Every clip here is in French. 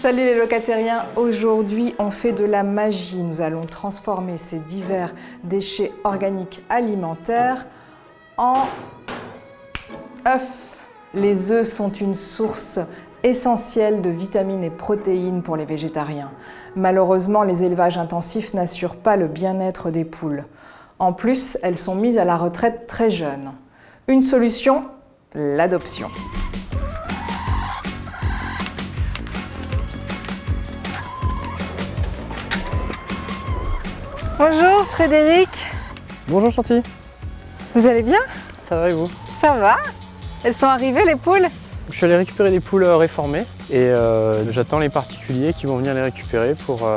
Salut les locatériens, aujourd'hui on fait de la magie. Nous allons transformer ces divers déchets organiques alimentaires en œufs. Les œufs sont une source essentielle de vitamines et protéines pour les végétariens. Malheureusement, les élevages intensifs n'assurent pas le bien-être des poules. En plus, elles sont mises à la retraite très jeunes. Une solution, l'adoption. Bonjour Frédéric. Bonjour Chanty. Vous allez bien? Ça va et vous? Ça va? Elles sont arrivées les poules? Je suis allé récupérer des poules réformées et j'attends les particuliers qui vont venir les récupérer pour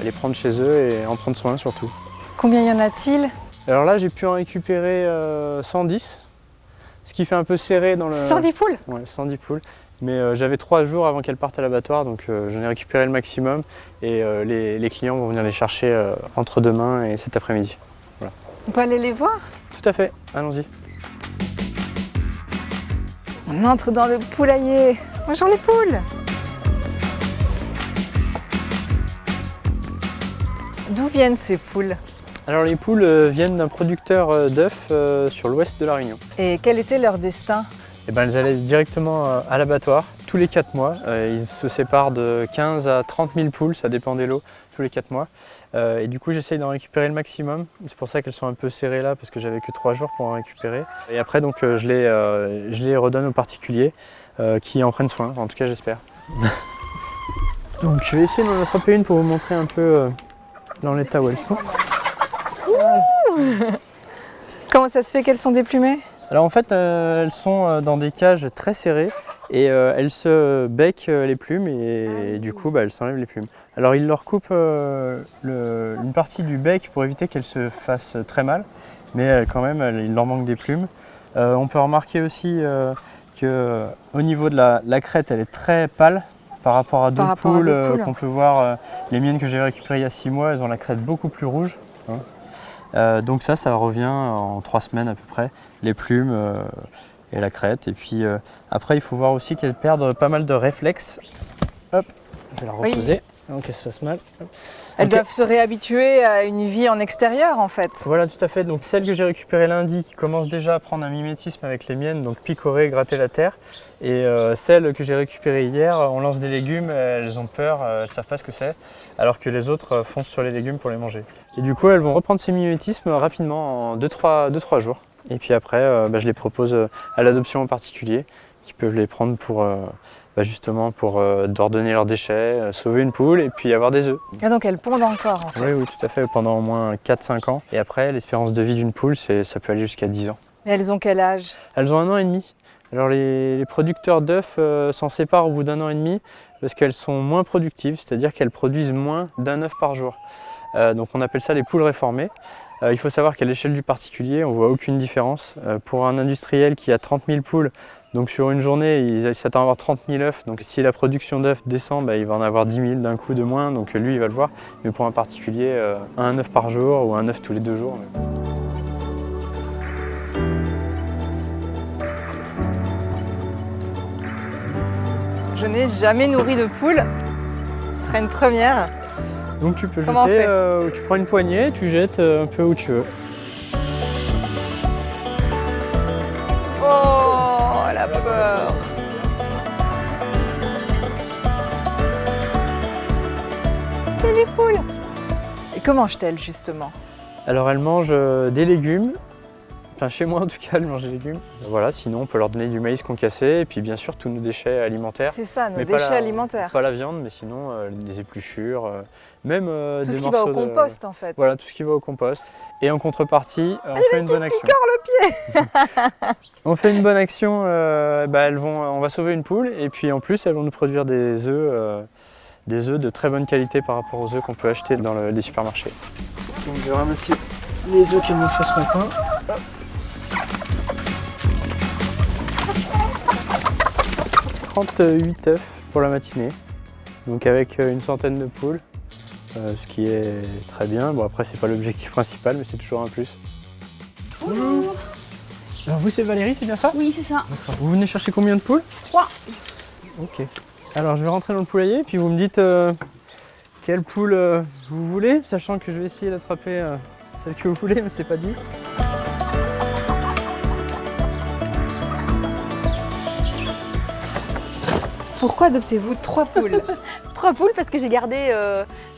les prendre chez eux et en prendre soin surtout. Combien y en a-t-il? Alors là j'ai pu en récupérer 110, ce qui fait un peu serré dans le... 110 poules? Ouais, 110 poules. Mais j'avais 3 jours avant qu'elles partent à l'abattoir, donc j'en ai récupéré le maximum et les clients vont venir les chercher entre demain et cet après-midi. Voilà. On peut aller les voir? Tout à fait, allons-y. On entre dans le poulailler. Bonjour les poules. D'où viennent ces poules? Alors les poules viennent d'un producteur d'œufs sur l'ouest de la Réunion. Et quel était leur destin? Et ben, elles allaient directement à l'abattoir tous les 4 mois. Ils se séparent de 15 à 30 000 poules, ça dépend des lots, tous les 4 mois. Et du coup, j'essaye d'en récupérer le maximum. C'est pour ça qu'elles sont un peu serrées là, parce que j'avais que 3 jours pour en récupérer. Et après, donc, je les redonne aux particuliers qui en prennent soin, en tout cas, j'espère. Donc, je vais essayer d'en attraper une pour vous montrer un peu dans l'état où elles sont. Comment ça se fait qu'elles sont déplumées? Alors en fait, elles sont dans des cages très serrées et elles se becquent les plumes et du coup elles s'enlèvent les plumes. Alors ils leur coupent une partie du bec pour éviter qu'elles se fassent très mal, mais quand même il leur manque des plumes. On peut remarquer aussi qu'au niveau de la crête, elle est très pâle par rapport à d'autres poules qu'on peut voir. Les miennes que j'ai récupérées il y a 6 mois, elles ont la crête beaucoup plus rouge. Hein. Donc ça revient en 3 semaines à peu près, les plumes et la crête. Et puis après, il faut voir aussi qu'elles perdent pas mal de réflexes. Hop, je vais la reposer, avant qu'elle se fasse mal. Hop. Elles doivent se réhabituer à une vie en extérieur en fait. Voilà, tout à fait. Donc celle que j'ai récupérée lundi, qui commence déjà à prendre un mimétisme avec les miennes, donc picorer, gratter la terre. Et celle que j'ai récupérée hier, on lance des légumes, elles ont peur, elles ne savent pas ce que c'est, alors que les autres foncent sur les légumes pour les manger. Et du coup, elles vont reprendre ces mimétismes rapidement, en 2-3 jours. Et puis après, je les propose à l'adoption en particulier, qui peuvent les prendre pour... justement pour ordonner leurs déchets, sauver une poule et puis avoir des œufs. Et donc elles pondent encore en fait? Oui, tout à fait, pendant au moins 4-5 ans. Et après, l'espérance de vie d'une poule, ça peut aller jusqu'à 10 ans. Et elles ont quel âge? Elles ont 1 an et demi. Alors les producteurs d'œufs s'en séparent au bout d'1 an et demi parce qu'elles sont moins productives, c'est-à-dire qu'elles produisent moins d'1 œuf par jour. Donc on appelle ça les poules réformées. Il faut savoir qu'à l'échelle du particulier, on ne voit aucune différence. Pour un industriel qui a 30 000 poules, donc sur une journée, il s'attend à avoir 30 000 œufs. Donc si la production d'œufs descend, il va en avoir 10 000 d'un coup de moins. Donc lui, il va le voir. Mais pour un particulier, un œuf par jour ou un œuf tous les 2 jours. Je n'ai jamais nourri de poule. Ce serait une première. Donc tu peux Comment jeter, tu prends une poignée, tu jettes un peu où tu veux. Oh, la peur! C'est les poules! Et comment mangent-elles justement? Alors elles mangent des légumes. Enfin, chez moi en tout cas, elles mangent des légumes. Voilà, sinon on peut leur donner du maïs concassé et puis bien sûr tous nos déchets alimentaires. C'est ça, nos mais déchets alimentaires. Pas la viande, mais sinon les épluchures, même tout des ce qui va au morceaux compost en fait. Voilà, tout ce qui va au compost. Et en contrepartie, on fait une bonne action. Le pied. On fait une bonne action, on va sauver une poule et puis en plus elles vont nous produire des œufs de très bonne qualité par rapport aux œufs qu'on peut acheter dans les supermarchés. Donc je vais ramasser les œufs qu'elles m'ont fait ce matin. Hop. 38 œufs pour la matinée, donc avec une centaine de poules, ce qui est très bien. Bon, après c'est pas l'objectif principal, mais c'est toujours un plus. Bonjour. Alors vous c'est Valérie, c'est bien ça? Oui, c'est ça. Vous venez chercher combien de poules? 3. Ok. Alors je vais rentrer dans le poulailler, puis vous me dites quelle poule vous voulez, sachant que je vais essayer d'attraper celle que vous voulez, mais c'est pas dit. Pourquoi adoptez-vous 3 poules? 3 poules parce que j'ai gardé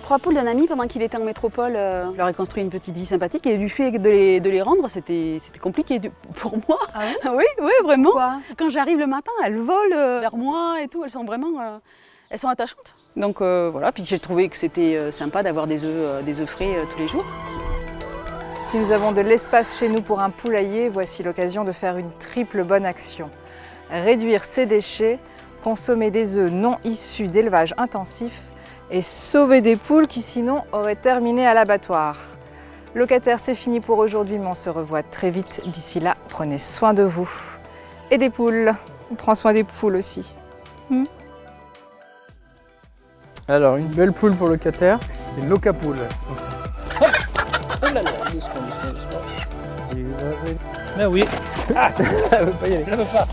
3 poules d'un ami pendant qu'il était en métropole. Je leur ai construit une petite vie sympathique et du fait de les rendre, c'était compliqué pour moi. Ah oui? Oui, oui, vraiment. Pourquoi? Quand j'arrive le matin, elles volent vers moi et tout. Elles sont vraiment elles sont attachantes. Donc voilà, puis j'ai trouvé que c'était sympa d'avoir des œufs frais tous les jours. Si nous avons de l'espace chez nous pour un poulailler, voici l'occasion de faire une triple bonne action. Réduire ses déchets, consommer des œufs non issus d'élevage intensif et sauver des poules qui sinon auraient terminé à l'abattoir. Locataires, c'est fini pour aujourd'hui, mais on se revoit très vite. D'ici là, prenez soin de vous. Et des poules. On prend soin des poules aussi. Alors une belle poule pour locataire. C'est une locapoule. Oh là là, doucement, doucement, doucement. Ah oui. Ah, Elle veut pas y aller. je ne veux pas.